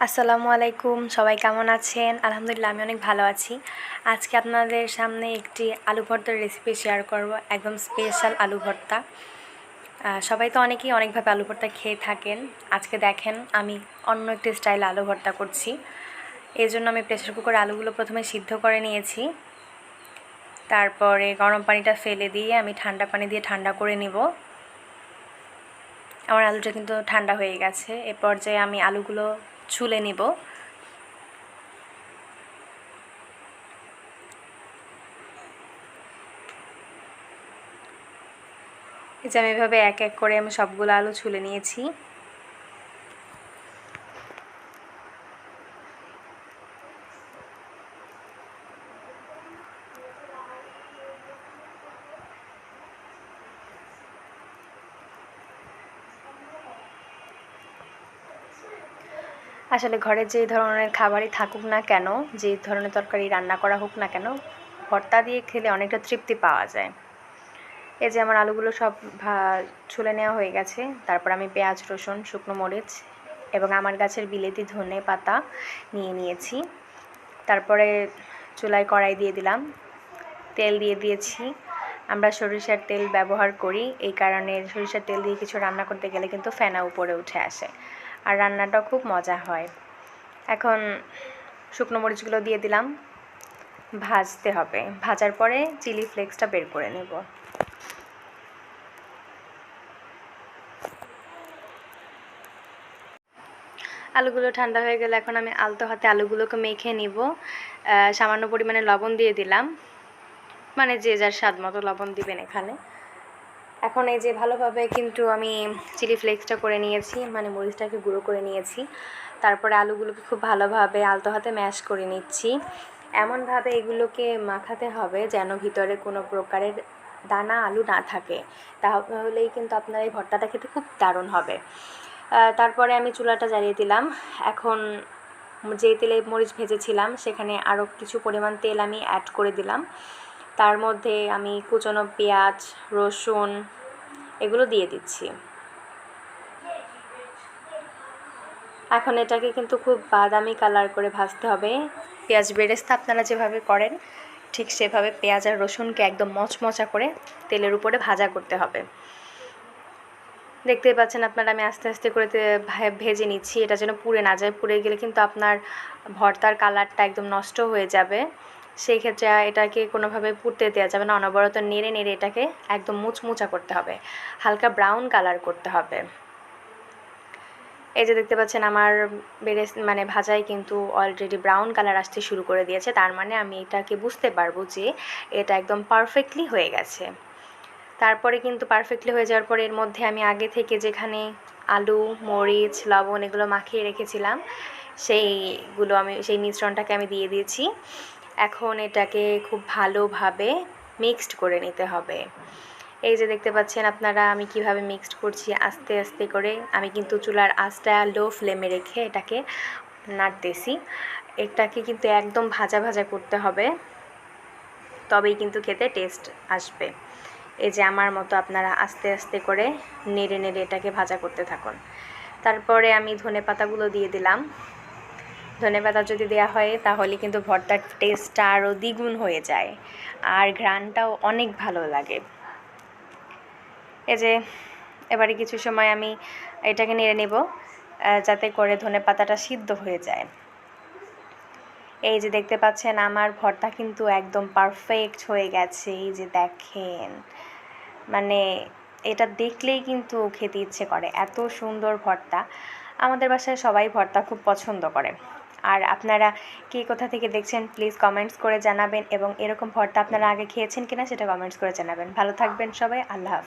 আসসালামু আলাইকুম, সবাই কেমন আছেন? আলহামদুলিল্লাহ আমি অনেক ভালো আছি। আজকে আপনাদের সামনে একটি আলু ভর্তার রেসিপি শেয়ার করব, একদম স্পেশাল আলু ভর্তা। সবাই তো অনেকেই অনেকভাবে আলু ভর্তা খেয়ে থাকেন। আজকে দেখেন আমি অন্য একটি স্টাইল আলু ভর্তা করছি। এর জন্য আমি প্রেসার কুকারে আলুগুলো প্রথমে সিদ্ধ করে নিয়েছি। তারপরে গরম পানিটা ফেলে দিয়ে আমি ঠান্ডা পানি দিয়ে ঠান্ডা করে নিব। আমার আলুটা কিন্তু ঠান্ডা হয়ে গেছে। এ পর্যায়ে আমি আলুগুলো ছুলে নিব। এই যে আমি এভাবে এক এক করে আমি সবগুলো আলু ছুলে নিয়েছি। আসলে ঘরে যে ধরনের খাবারই থাকুক না কেন, যে ধরনের তরকারি রান্না করা হোক না কেন, ভর্তা দিয়ে খেলে অনেকটা তৃপ্তি পাওয়া যায়। এই যে আমার আলুগুলো সব ছুলে নেওয়া হয়ে গেছে। তারপর আমি পেঁয়াজ, রসুন, শুকনো মরিচ এবং আমার গাছের বিলেতি ধনে পাতা নিয়ে নিয়েছি। তারপরে চুলায় কড়াই দিয়ে দিলাম, তেল দিয়ে দিয়েছি। আমরা সরিষার তেল ব্যবহার করি, এই কারণে সরিষার তেল দিয়ে কিছু রান্না করতে গেলে কিন্তু ফেনা উপরে উঠে আসে, আর রান্নাটা খুব মজা হয়। এখন শুকনো মরিচগুলো দিয়ে দিলাম, ভাজতে হবে। ভাজার পরে চিলি ফ্লেক্সটা বের করে নেব। আলুগুলো ঠান্ডা হয়ে গেলে এখন আমি আলতো হাতে আলুগুলোকে মেখে নিব। সামান্য পরিমাণে লবণ দিয়ে দিলাম, মানে যে যার স্বাদ মতো লবণ দিবেন এখানে। এখন এই যে ভালোভাবে কিন্তু আমি চিলি ফ্লেক্সটা করে নিয়েছি, মানে মরিচটাকে গুঁড়ো করে নিয়েছি। তারপরে আলুগুলোকে খুব ভালোভাবে আলতো হাতে ম্যাশ করে নিচ্ছি। এমনভাবে এগুলোকে মাখাতে হবে যেন ভিতরে কোনো প্রকারের দানা আলু না থাকে, তাহলেই কিন্তু আপনার এই ভর্তাটা খেতে খুব দারুণ হবে। তারপরে আমি চুলাটা জ্বালিয়ে দিলাম। এখন যে তেলে মরিচ ভেজেছিলাম সেখানে আরও কিছু পরিমাণ তেল আমি অ্যাড করে দিলাম। তার মধ্যে আমি কুচনো পেঁয়াজ, রসুন এগুলো দিয়ে দিচ্ছি। এখন এটাকে কিন্তু খুব বাদামি কালার করে ভাজতে হবে। পেঁয়াজ বেরেস্তা আপনারা যেভাবে করেন ঠিক সেভাবে পেঁয়াজ আর রসুনকে একদম মচমচা করে তেলের উপরে ভাজা করতে হবে। দেখতেই পাচ্ছেন আপনারা, আমি আস্তে আস্তে করে ভেজে নিচ্ছি, এটা যেন পুড়ে না যায়। পুড়ে গেলে কিন্তু আপনার ভর্তার কালারটা একদম নষ্ট হয়ে যাবে। সেই ক্ষেত্রে এটাকে কোনোভাবে পুড়তে দেওয়া যাবে না, অনবরত নেড়ে নেড়ে এটাকে একদম মুচমুচা করতে হবে, হালকা ব্রাউন কালার করতে হবে। এই যে দেখতে পাচ্ছেন আমার মানে ভাজাই কিন্তু অলরেডি ব্রাউন কালার আসতে শুরু করে দিয়েছে, তার মানে আমি এটাকে বুঝতে পারবো যে এটা একদম পারফেক্টলি হয়ে গেছে। তারপরে কিন্তু পারফেক্টলি হয়ে যাওয়ার পরে এর মধ্যে আমি আগে থেকে যেখানে আলু, মরিচ, লবণ এগুলো মাখিয়ে রেখেছিলাম সেই মিশ্রণটাকে আমি দিয়ে দিয়েছি। এখন এটাকে খুব ভালোভাবে মিক্সড করে নিতে হবে। এই যে দেখতে পাচ্ছেন আপনারা আমি কিভাবে মিক্সড করছি আস্তে আস্তে করে। আমি কিন্তু চুলার আঁচটা লো ফ্লেমে রেখে এটাকে নাড়তেছি। এটাকে কিন্তু একদম ভাজা ভাজা করতে হবে, তবেই কিন্তু খেতে টেস্ট আসবে। এই যে আমার মতো আপনারা আস্তে আস্তে করে নেড়ে নেড়ে এটাকে ভাজা করতে থাকুন। তারপরে আমি ধনেপাতাগুলো দিয়ে দিলাম। ধনেপাতা যদি দেওয়া হয় তাহলে কিন্তু ভর্তার টেস্টটা আরও দ্বিগুণ হয়ে যায়, আর ঘ্রাণটাও অনেক ভালো লাগে। এই যে এবারে কিছু সময় আমি এটাকে নেড়ে নেব যাতে করে ধনেপাতাটা সিদ্ধ হয়ে যায়। এই যে দেখতে পাচ্ছেন আমার ভর্তা কিন্তু একদম পারফেক্ট হয়ে গেছে। এই যে দেখেন, মানে এটা দেখলেই কিন্তু খেতে ইচ্ছে করে, এত সুন্দর ভর্তা। আমাদের বাসায় সবাই ভর্তা খুব পছন্দ করে। আর আপনারা কে কোথা থেকে দেখছেন প্লিজ কমেন্টস করে জানাবেন, এবং এরকম ভর্তা আপনারা আগে খেয়েছেন কিনা সেটা কমেন্টস করে জানাবেন। ভালো থাকবেন সবাই, আল্লাহ হাফেজ।